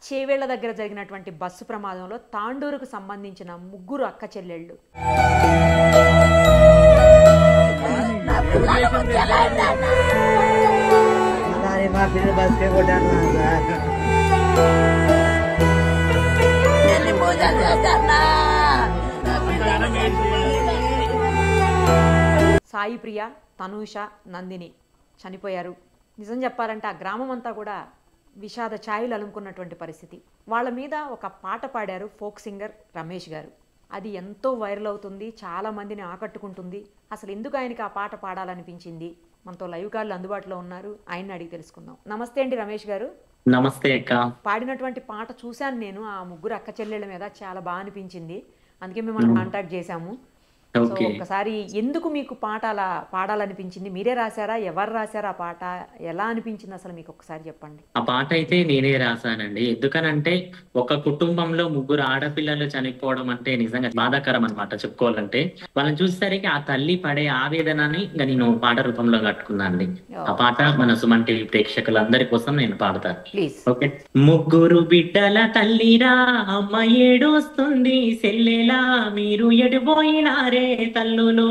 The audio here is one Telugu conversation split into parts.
చేవేళ్ల దగ్గర జరిగినటువంటి బస్సు ప్రమాదంలో తాండూరుకు సంబంధించిన ముగ్గురు అక్క చెల్లెళ్ళు సాయి ప్రియ, తనూష, నందిని చనిపోయారు. నిజం చెప్పాలంటే ఆ గ్రామం అంతా కూడా విషాద ఛాయలు అలుముకున్నటువంటి పరిస్థితి. వాళ్ళ మీద ఒక పాట పాడారు ఫోక్ సింగర్ రమేష్ గారు. అది ఎంతో వైరల్ అవుతుంది, చాలా మందిని ఆకట్టుకుంటుంది. అసలు ఎందుకు ఆయనకి ఆ పాట పాడాలనిపించింది? మనతో లైవ్ కాల్ అందుబాటులో ఉన్నారు, ఆయన్ని అడిగి తెలుసుకుందాం. నమస్తే అండి రమేష్ గారు. నమస్తే అక్క. పాడినటువంటి పాట చూశాను నేను, ఆ ముగ్గురు అక్క చెల్లెళ్ళ మీద చాలా బాగా అనిపించింది, అందుకే మిమ్మల్ని కాంటాక్ట్ చేశాము. సో ఒకసారి ఎందుకు మీకు పాట అలా పాడాలనిపించింది? మీరే రాశారా, ఎవరు రాశారా ఆ పాట, ఎలా అనిపించింది అసలు మీకు ఒకసారి చెప్పండి. ఆ పాట అయితే నేనే రాశానండి. ఎందుకనంటే ఒక కుటుంబంలో ముగ్గురు ఆడపిల్లలు చనిపోవడం అంటే నిజంగా బాధాకరం అనమాట చెప్పుకోవాలంటే. వాళ్ళని చూసేసరికి ఆ తల్లి పడే ఆవేదనని నేను పాట రూపంలో కట్టుకున్నానండి. ఆ పాట మన సుమన్ టీవీ ప్రేక్షకులందరి కోసం నేను పాడతాను. ఓకే. ముగ్గురు బిడ్డల తల్లిరా అమ్మ ఏడొస్తుంది సెల్లెలా, మీరు ఎడిపోయినారే తల్లులు,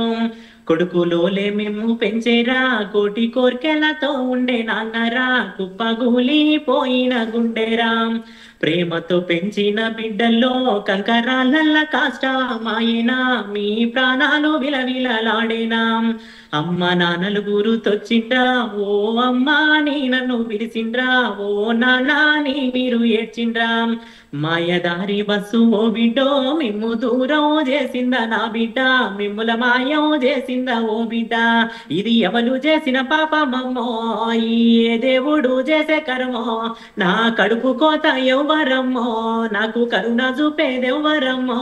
కొడుకులోలే మేము పెంచేరా, కోటి కోర్కెలతో ఉండే నాన్నరా, కుప్పగూలిపోయిన గుండెరా, ప్రేమతో పెంచిన బిడ్డల్లో కంకరాలల్ల కాష్టమాయేనా, మీ ప్రాణాలు విలవిలలాడేనా, అమ్మ నాన్నలు గురుతొచ్చిండ్రా, ఓ అమ్మా నీ నన్ను పిలిచిండ్రా, ఓ నాన్నా నీ మీరు ఏడ్చిండ్రా, మాయదారి బస్సు ఓ బిడ్డో మిమ్ము దూరం చేసిందా నా బిడ్డ, మిమ్ముల మాయం చేసిందా ఓ బిడ్డ, ఇది ఎవరు చేసిన పాపమమ్మో, ఏ దేవుడు చేసే కర్మో, నా కడుపు కోత ఎవ్వరమ్మో, నాకు కరుణ చూపేదెవ్వరమ్మో,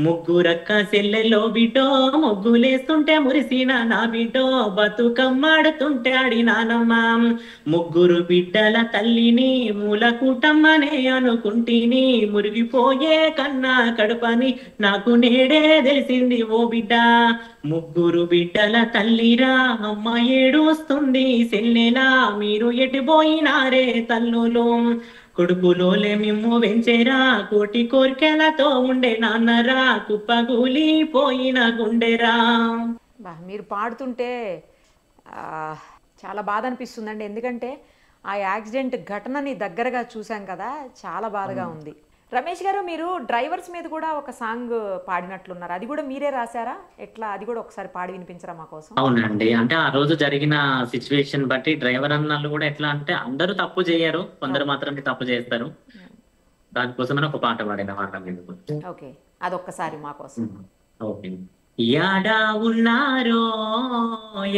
ముగ్గురక్క సెల్లెల్లో బిడ్డో ముగ్గులేస్తుంటే మురిసిన నా బిడ్డో, బతుకమ్మాడుతుంటే ఆడినానమ్మా, ముగ్గురు బిడ్డల తల్లిని మూల కూటమ్మనే అనుకుంటిని, మురిగిపోయే కన్నా కడుపని నాకు నేడే తెలిసింది ఓ బిడ్డ, ముగ్గురు బిడ్డల తల్లిరా అమ్మ ఏడుస్తుంది సెల్లెలా, మీరు ఎటుపోయినారే తల్లులు, కొడుకులోలే మిమ్ము వెంచేరా, కోటి కోర్కెలతో ఉండే నాన్నరా, కుప్పగూలిపోయిన గుండెరా. మీరు పాడుతుంటే చాలా బాధ అనిపిస్తుందండి, ఎందుకంటే ఆ యాక్సిడెంట్ ఘటనని దగ్గరగా చూసాం కదా, చాలా బాధగా ఉంది. రమేష్ గారు, మీరు డ్రైవర్స్ మీద కూడా ఒక సాంగ్ పాడినట్లున్నారు, అది కూడా మీరే రాశారా ఎట్లా? అది కూడా ఒకసారి పాడి వినిపించరా మా కోసం? అవునండి, అంటే ఆ రోజు జరిగిన సిచ్యువేషన్ బట్టి డ్రైవర్ అన్నలు కూడా ఎట్లా అంటే అందరూ తప్పు చేయరు, కొందరు మాత్రమే తప్పు చేస్తారు, దానికోసమని ఒక పాట పాడిన వాళ్ళ మీద. ఓకే, అదొక్కసారి మా కోసం. ఓకే. యాడా ఉన్నారో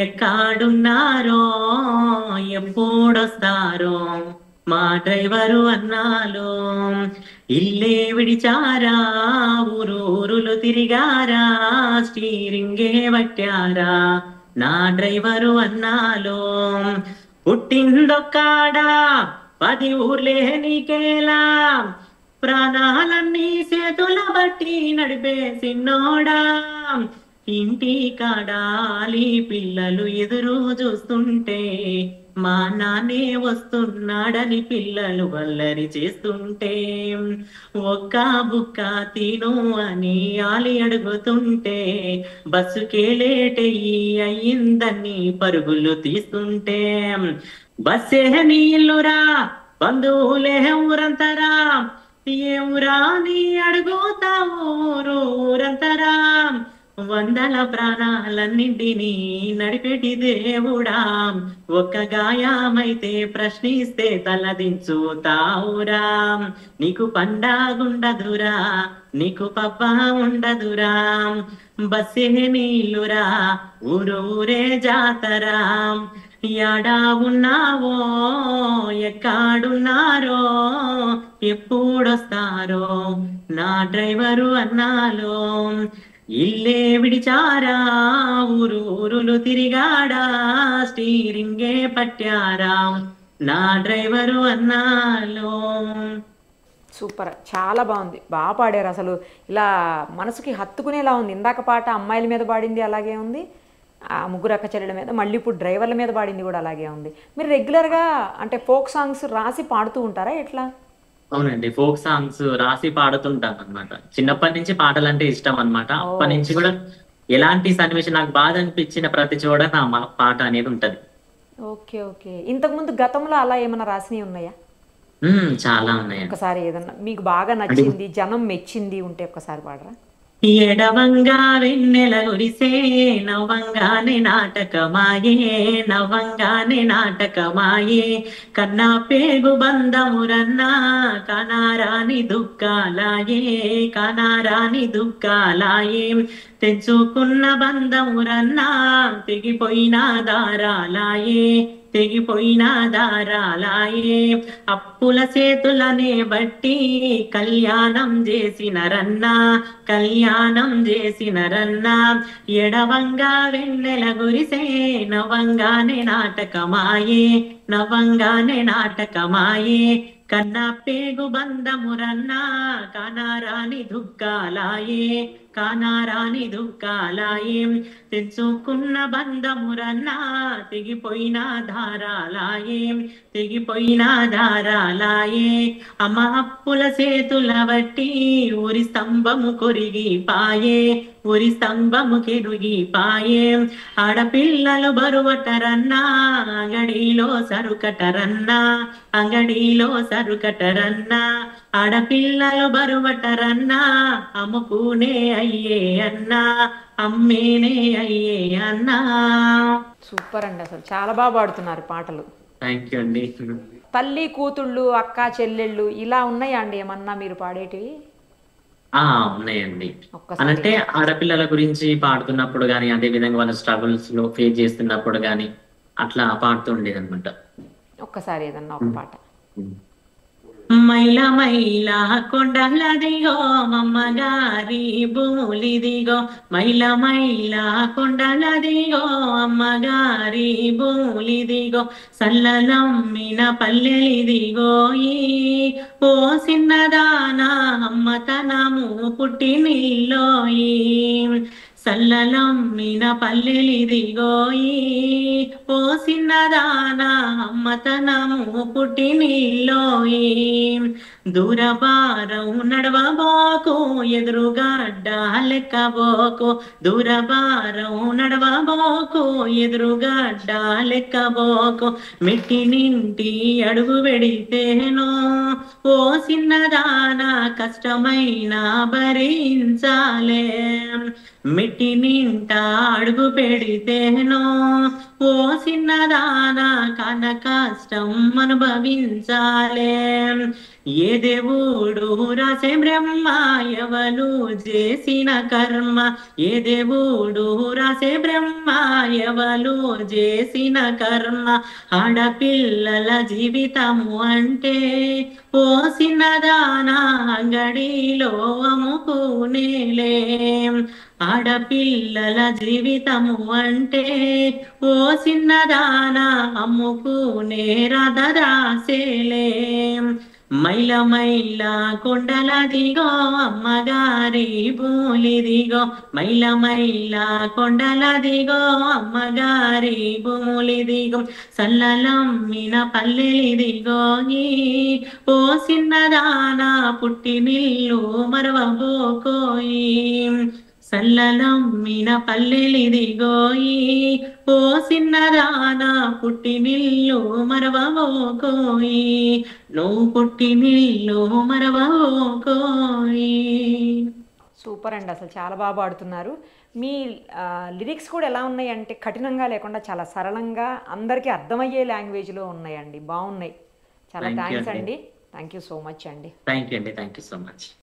ఎక్కడున్నారో ఎప్పుడొస్తారో మా డ్రైవరు అన్నాలో, ఇల్లే విడిచారా ఊరూరులు తిరిగారా, స్టీరింగే పట్టారా నా డ్రైవరు అన్నాలో, పుట్టిందొక్కాడా 10 ఊర్లే నీకేలా, ప్రాణాలన్నీ చేతుల బట్టి నడిపే సిన్నోడా, ఇంటి కాడాలి పిల్లలు ఎదురు చూస్తుంటే, మా నాన్నే వస్తున్నాడని పిల్లలు వల్లరి చేస్తుంటే, ఒక్క బుక్క తిను అని ఆలి అడుగుతుంటే, బస్సుకేలేటయ్యి అయ్యిందని పరుగులు తీస్తుంటే, బస్సే నీళ్ళురా బంధువులే ఊరంతరా, ఏ ఊరా నీ అడుగుతావు ఊరంతరా, వందల ప్రాణాలన్నింటినీ నడిపెట్టి దేవుడా, ఒక్క గాయమైతే ప్రశ్నిస్తే తలదించుతావురా, నీకు పండగుండదురా నీకు పబ్బ ఉండదురా, బస్సే నీళ్ళురా ఊరూరే జాతరా, యాడా ఉన్నావో ఎక్కడున్నారో ఎప్పుడొస్తారో నా డ్రైవరు అన్నాలో, ఇల్లే విడిచారా ఊరూరులు తిరిగాడా, స్టీరింగే పట్టారా నా డ్రైవరు అన్నాలో. సూపర్, చాలా బాగుంది, బాగా పాడారు. అసలు ఇలా మనసుకి హత్తుకునేలా ఉంది. ఇందాక పాట అమ్మాయిల మీద పాడింది అలాగే ఉంది, ఆ ముగ్గురు అక్క చెల్లెల మీద, మళ్ళీ ఇప్పుడు డ్రైవర్ల మీద పాడింది కూడా అలాగే ఉంది. మీరు రెగ్యులర్గా అంటే ఫోక్ సాంగ్స్ రాసి పాడుతూ ఉంటారా ఎట్లా? అవునండి. ఫోక్ సాంగ్స్ రాసి పాడుతుంటాను అన్నమాట. చిన్నప్పటి నుంచి పాటలంటే ఇష్టం అన్నమాట. ఓ అప్పటి నుంచి కూడా ఎలాంటి సన్నివేశం నాకు బాధ అనిపించిన ప్రతి చోట నా పాట అనేది ఉంటది. ఓకే ఓకే ఇంతకుముందు గతంలో అలా ఏమైనా రాసినవి ఉన్నాయా? చాలా ఉన్నాయండి. ఒక్కసారి ఏదన్నా మీకు బాగా అంటే నచ్చింది జనం మెచ్చింది ఉంటే ఒక్కసారి పాడరా? ఎడవంగా వెన్నెల గురిసే నవ్వంగానే నాటకమాయే నవ్వంగానే నాటకమాయే కన్నా పేగు బంధమురన్నా కనారాని దుఃఖాలాయే కనారాని దుఃఖాలాయే తెంచుకున్న బంధమురన్నా తెగిపోయిన దారాలాయే తెగిపోయిన దారాలాయే అప్పుల చేతులనే బట్టి కళ్యాణం చేసినరన్నా కళ్యాణం చేసినరన్నా ఎడవంగా వెన్నెల గురిసే నవ్వంగానే నాటకమాయే నవ్వంగానే నాటకమాయే కన్నా పేగు బంధమురన్నా కానారాని దుఃఖాలాయే కానారాని దుఃఖాలాయే తెంచుకున్న బంధమురన్నా తెగిపోయిన ధారాలాయే తెగిపోయిన ధారాలాయే అమ్మ అప్పుల చేతుల బట్టి ఊరి స్తంభము కొరిగి పాయే ఊరి స్తంభము కెరుగి పాయే ఆడపిల్లలు బరువటరన్నా అంగడిలో సరుకటరన్నా అంగడిలో సరుకటరన్నా ఆడపిల్లలు బరువటరన్నా అమ్ముకునే అయ్యే అన్నా అమ్మేనే అయ్యే అన్నా. సూపర్ అండి, అసలు చాలా బాగా పాడుతున్నారు పాటలు. థ్యాంక్ యూ అండి. తల్లి కూతుళ్ళు అక్క చెల్లెళ్ళు ఇలా ఉన్నాయా అండి ఏమన్నా మీరు పాడేటివి? ఉన్నాయండి. ఒక్కసారి అనంటే ఆడపిల్లల గురించి పాడుతున్నప్పుడు గానీ, అదే విధంగా వాళ్ళ స్ట్రగుల్స్ లో ఫేస్ చేస్తున్నప్పుడు గానీ అట్లా పాడుతూ ఉండేది అనమాట. ఒక్కసారి ఏదన్నా ఒక పాట. మైల మైల కొండలదిగో అమ్మగారి భూములిదిగో మైల మైల కొండలదిగో అమ్మగారి భూములిదిగో సల్లలమ్మిన పల్లెలిదిగోయి ఓ సిన్నదానా అమ్మతనము పుట్టినిల్లోయి సల్లలమ్మిన పల్లెలిదిగోయి ఓ సిన్నదానా అమ్మతనము పుట్టినిల్లోయి దూరబారం నడవబోకు ఎదురుగడ్డ లెక్కబోకు దూరబారం నడవబోకు ఎదురుగడ్డ లెక్కబోకు మెట్టి నింటి అడుగు పెడితేనో ఓ సిన్నదానా కష్టమైన భరించాలే మెట్టి నింట అడుగు పెడితేనో ఓ సిన్నదానా కన కష్టం అనుభవించాలే ఏ దేవుడు రాసే బ్రహ్మ ఎవలు చేసిన కర్మ ఏ దేవుడు రాసే బ్రహ్మ ఎవలు చేసిన కర్మ ఆడపిల్లల జీవితము అంటే ఓ సిన్నదానా అంగడిలో అమ్ముకునేలే ఆడపిల్లల జీవితము అంటే ఓ సిన్నదానా అమ్ముకునే రాసేలే మైల మైల కొండలదిగో అమ్మగారి భూములిదిగో మైల మైల కొండలదిగో అమ్మగారి భూములిదిగో సల్లలమ్మిన పల్లెలిదిగోయి ఓ సిన్నదానా పుట్టినిల్లు మరవబోకోయి సల్లలమ్మిన పల్లెలిదిగోయి ఓ సిన్నదానా పుట్టినిల్లు మరవబోకోయి నువ్వు పుట్టినిల్లు మరవబోకోయి. సూపర్ అండి, అసలు చాలా బాగా పాడుతున్నారు. మీ లిరిక్స్ కూడా ఎలా ఉన్నాయి అంటే కఠినంగా లేకుండా చాలా సరళంగా అందరికీ అర్థమయ్యే లాంగ్వేజ్లో ఉన్నాయండి, బాగున్నాయి. చాలా థ్యాంక్స్ అండి. థ్యాంక్ యూ సో మచ్ అండి. థ్యాంక్ యూ అండి. Thank you so much.